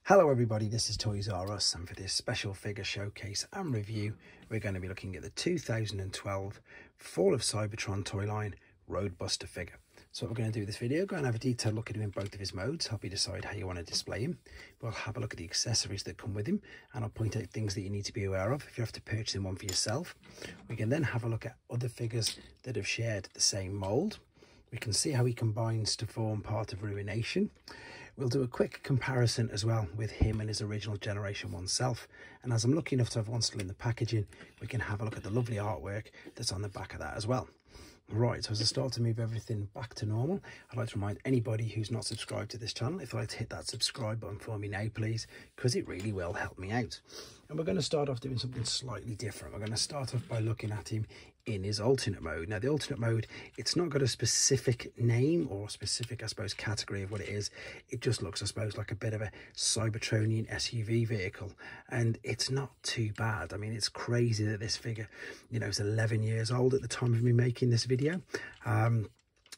Hello everybody, this is Toys R Us, and for this special figure showcase and review we're going to be looking at the 2012 Fall of Cybertron toy line Roadbuster figure. So what we're going to do this video, go and have a detailed look at him in both of his modes, help you decide how you want to display him. We'll have a look at the accessories that come with him, and I'll point out things that you need to be aware of if you have to purchase him one for yourself. We can then have a look at other figures that have shared the same mould. We can see how he combines to form part of Ruination. We'll do a quick comparison as well with him and his original Generation 1 self. And as I'm lucky enough to have one still in the packaging, we can have a look at the lovely artwork that's on the back of that as well. Right, so as I start to move everything back to normal, I'd like to remind anybody who's not subscribed to this channel, if you'd like to hit that subscribe button for me now, please, because it really will help me out. And we're going to start off doing something slightly different. We're going to start off by looking at him in his alternate mode. Now, the alternate mode, it's not got a specific name or specific, I suppose, category of what it is. It just looks, I suppose, like a bit of a Cybertronian SUV vehicle, and it's not too bad. I mean, it's crazy that this figure, you know, is 11 years old at the time of me making this video.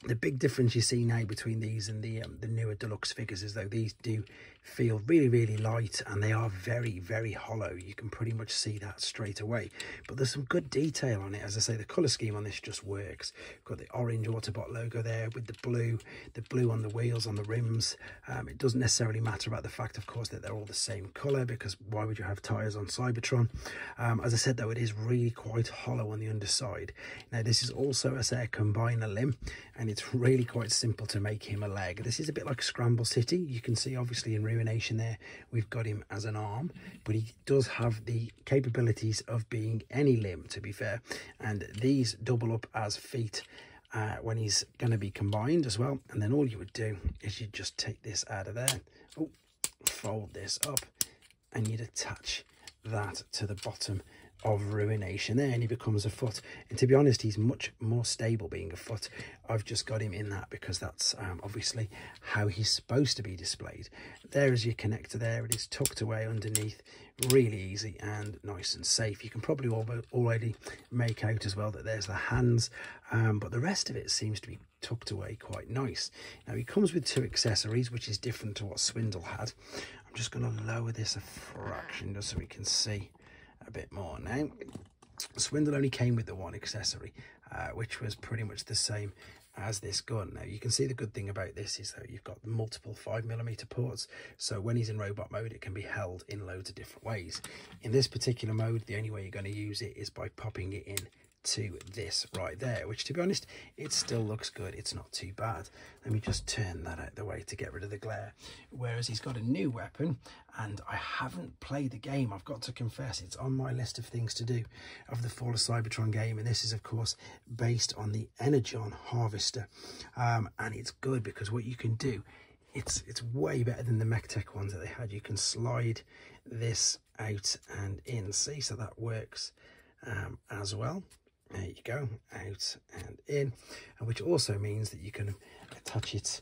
The big difference you see now between these and the newer deluxe figures is though these do feel really, really light, and they are very, very hollow. You can pretty much see that straight away. But there's some good detail on it. As I say, the colour scheme on this just works. We've got the orange Autobot logo there with the blue on the wheels, on the rims. It doesn't necessarily matter about the fact, of course, that they're all the same colour, because why would you have tyres on Cybertron? As I said, though, it is really quite hollow on the underside. Now, this is also, as I say, a combiner limb, and it's really quite simple to make him a leg. This is a bit like Scramble City. You can see, obviously, in Ruination there, we've got him as an arm, but he does have the capabilities of being any limb, to be fair, and these double up as feet when he's going to be combined as well. And then all you would do is you'd just take this out of there, fold this up, and you'd attach that to the bottom of Ruination there, and he becomes a foot. And to be honest, he's much more stable being a foot. I've just got him in that because that's obviously how he's supposed to be displayed. There is your connector there. It is tucked away underneath, really easy and nice and safe. You can probably already make out as well that there's the hands, but the rest of it seems to be tucked away quite nice. Now, he comes with two accessories, which is different to what Swindle had. I'm just going to lower this a fraction just so we can see a bit more now. Swindle only came with the one accessory, which was pretty much the same as this gun. Now, you can see the good thing about this is that you've got multiple 5mm ports, so when he's in robot mode, it can be held in loads of different ways. In this particular mode, the only way you're going to use it is by popping it in to this right there, which, to be honest, it still looks good. It's not too bad. Let me just turn that out of the way to get rid of the glare. Whereas he's got a new weapon, and I haven't played the game, I've got to confess. It's on my list of things to do of the Fall of Cybertron game, and this is, of course, based on the Energon Harvester, and it's good because what you can do, it's way better than the MechTech ones that they had. You can slide this out and in, see, so that works as well. There you go, out and in, and which also means that you can attach it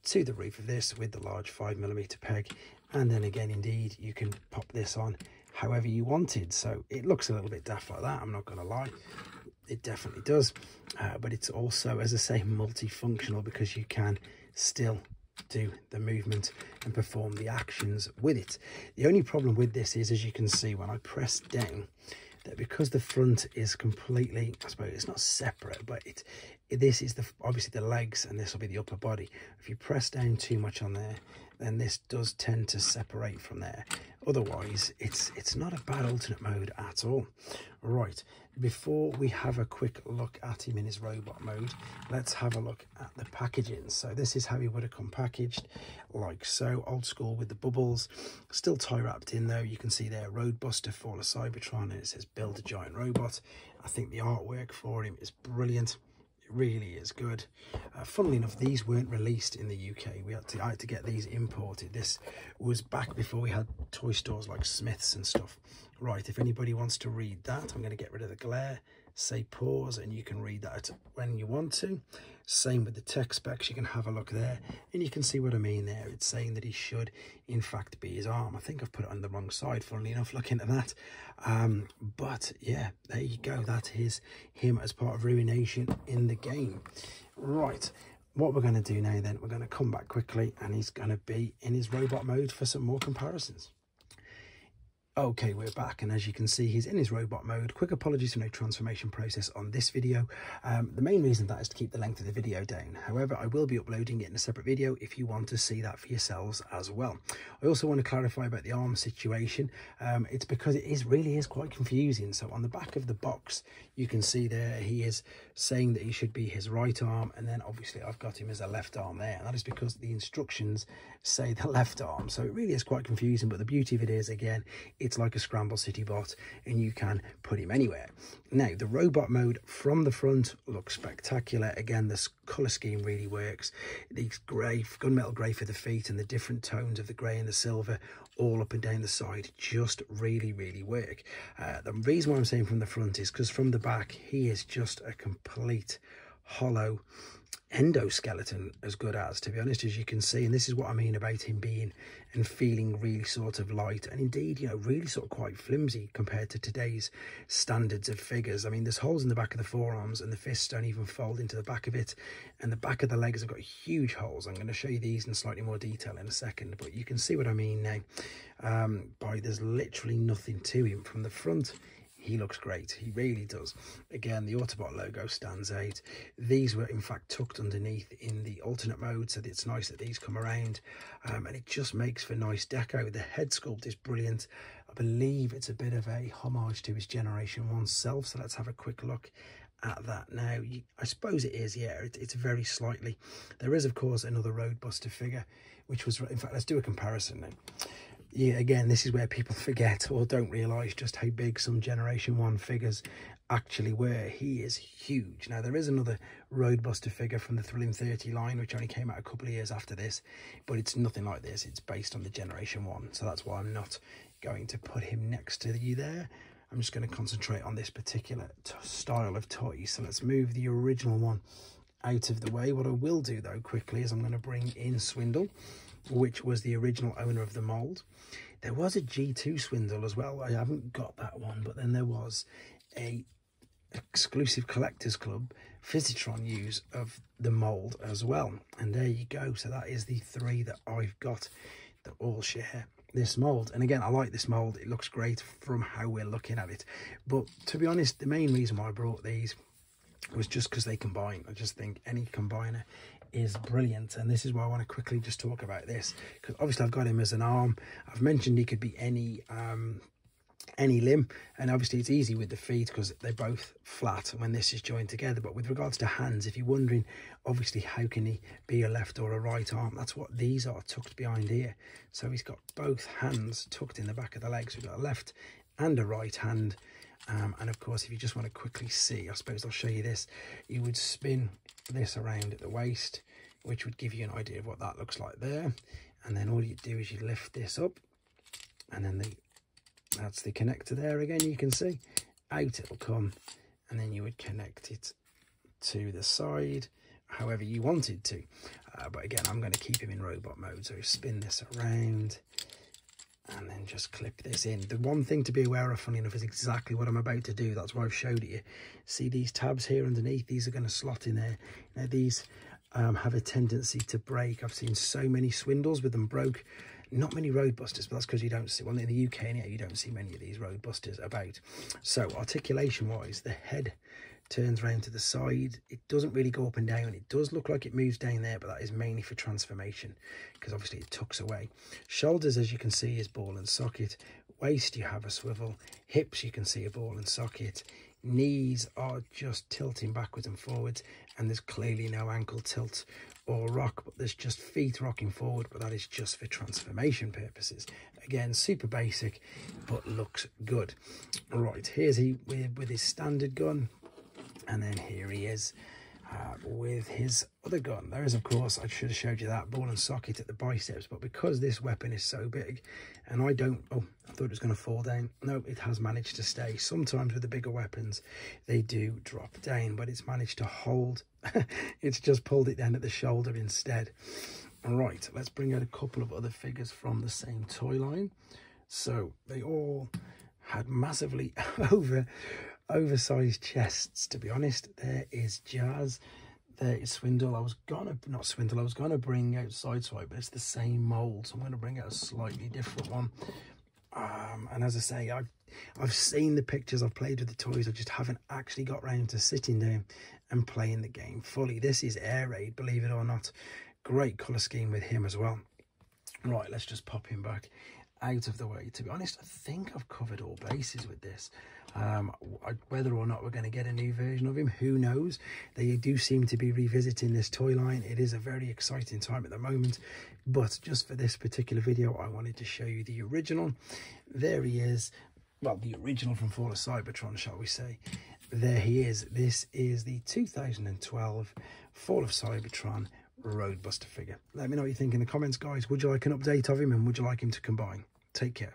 to the roof of this with the large 5mm peg, and then again, indeed, you can pop this on however you wanted. So it looks a little bit daft like that, I'm not going to lie, it definitely does, but it's also, as I say, multifunctional because you can still do the movement and perform the actions with it. The only problem with this is, as you can see when I press down, that because the front is completely, I suppose it's not separate, but this is obviously the legs, and this will be the upper body. If you press down too much on there, then this does tend to separate from there. Otherwise, it's not a bad alternate mode at all. Right, before we have a quick look at him in his robot mode, let's have a look at the packaging. So this is how he would have come packaged, like so, old school with the bubbles, still tie wrapped in though. You can see there, Roadbuster, Fall of Cybertron, and it says build a giant robot. I think the artwork for him is brilliant. Really is good. Funnily enough, these weren't released in the UK. I had to get these imported. This was back before we had toy stores like Smith's and stuff. Right, if anybody wants to read that, I'm going to get rid of the glare, say pause, and you can read that when you want to. Same with the tech specs, you can have a look there, and you can see what I mean there. It's saying that he should, in fact, be his arm. I think I've put it on the wrong side, funnily enough, looking at that. But yeah, there you go. That is him as part of Ruination in the game. Right, what we're going to do now then, we're going to come back quickly and he's going to be in his robot mode for some more comparisons. Okay, we're back, and as you can see, he's in his robot mode. Quick apologies for no transformation process on this video. The main reason that is to keep the length of the video down. However, I will be uploading it in a separate video if you want to see that for yourselves as well. I also want to clarify about the arm situation. It's because it really is quite confusing. So on the back of the box, you can see there he is saying that he should be his right arm, and then obviously I've got him as a left arm there, and that is because the instructions say the left arm. So it really is quite confusing, but the beauty of it is, again, it's like a Scramble City bot and you can put him anywhere. Now, the robot mode from the front looks spectacular. Again, this colour scheme really works. These grey, gunmetal grey for the feet and the different tones of the grey and the silver all up and down the side just really work. The reason why I'm saying from the front is because from the back, he is just a complete hollow endoskeleton, as good as, to be honest, as you can see. And this is what I mean about him being and feeling really sort of light, and indeed, you know, really sort of quite flimsy compared to today's standards of figures. I mean, there's holes in the back of the forearms and the fists don't even fold into the back of it, and the back of the legs have got huge holes. I'm going to show you these in slightly more detail in a second, but you can see what I mean now. There's literally nothing to him from the front. He looks great, he really does. Again, the Autobot logo stands out. These were in fact tucked underneath in the alternate mode, so it's nice that these come around, and it just makes for nice deco. The head sculpt is brilliant. I believe it's a bit of a homage to his Generation 1 self, so let's have a quick look at that now. I suppose it is, yeah, it's very slightly. There is, of course, another Roadbuster figure, which was, in fact, let's do a comparison now. Yeah, again, this is where people forget or don't realise just how big some Generation 1 figures actually were. He is huge. Now, there is another Roadbuster figure from the Thrilling 30 line, which only came out a couple of years after this, but it's nothing like this. It's based on the Generation 1, so that's why I'm not going to put him next to you there. I'm just going to concentrate on this particular style of toy. So let's move the original one out of the way. What I will do, though, quickly, is I'm going to bring in Swindle, which was the original owner of the mould. There was a G2 Swindle as well. I haven't got that one, but then there was a exclusive Collectors Club Physitron use of the mould as well. And there you go. So that is the three that I've got that all share this mould. And again, I like this mould. It looks great from how we're looking at it. But to be honest, the main reason why I brought these was just because they combine. I just think any combiner is brilliant, and this is why I want to quickly just talk about this, because obviously I've got him as an arm. I've mentioned he could be any limb, and obviously it's easy with the feet because they're both flat when this is joined together. But with regards to hands, if you're wondering obviously how can he be a left or a right arm, that's what these are, tucked behind here. So he's got both hands tucked in the back of the legs. We've got a left and a right hand. And of course, if you just want to quickly see, I suppose I'll show you this. You would spin this around at the waist, which would give you an idea of what that looks like there. And then all you do is you lift this up, and then that's the connector there again. You can see out it'll come, and then you would connect it to the side however you wanted to. But again, I'm going to keep him in robot mode, so spin this around and then just clip this in. The one thing to be aware of, funny enough, is exactly what I'm about to do. That's why I've showed it you. See these tabs here underneath? These are going to slot in there. Now, these have a tendency to break. I've seen so many Swindles with them broke. Not many Roadbusters, but that's because you don't see, well, in the UK, and you don't see many of these Roadbusters about. So, articulation wise, the head turns around to the side. It doesn't really go up and down. It does look like it moves down there, but that is mainly for transformation, because obviously it tucks away. Shoulders, as you can see, is ball and socket. Waist, you have a swivel. Hips, you can see a ball and socket. Knees are just tilting backwards and forwards, and there's clearly no ankle tilt or rock, but there's just feet rocking forward, but that is just for transformation purposes. Again, super basic, but looks good. All right, here's he with his standard gun. And then here he is with his other gun. There is, of course, I should have showed you that ball and socket at the biceps, but because this weapon is so big, and I thought it was going to fall down. No, it has managed to stay. Sometimes with the bigger weapons, they do drop down, but it's managed to hold. It's just pulled it down at the shoulder instead. All right, let's bring out a couple of other figures from the same toy line. So they all had massively oversized chests, to be honest. There is Jazz. there is Swindle. I was gonna bring out Sideswipe, but it's the same mold, so I'm gonna bring out a slightly different one. And as I say, I've seen the pictures, I've played with the toys, I just haven't actually got around to sitting down and playing the game fully. This is Air Raid, believe it or not. Great colour scheme with him as well. Right, let's just pop him back out of the way. To be honest, I think I've covered all bases with this. Whether or not we're going to get a new version of him, who knows. They do seem to be revisiting this toy line. It is a very exciting time at the moment, but just for this particular video I wanted to show you the original. There he is. Well, the original from Fall of Cybertron, shall we say. There he is. This is the 2012 Fall of Cybertron Roadbuster figure. Let me know what you think in the comments, guys. Would you like an update of him, and would you like him to combine? Take care.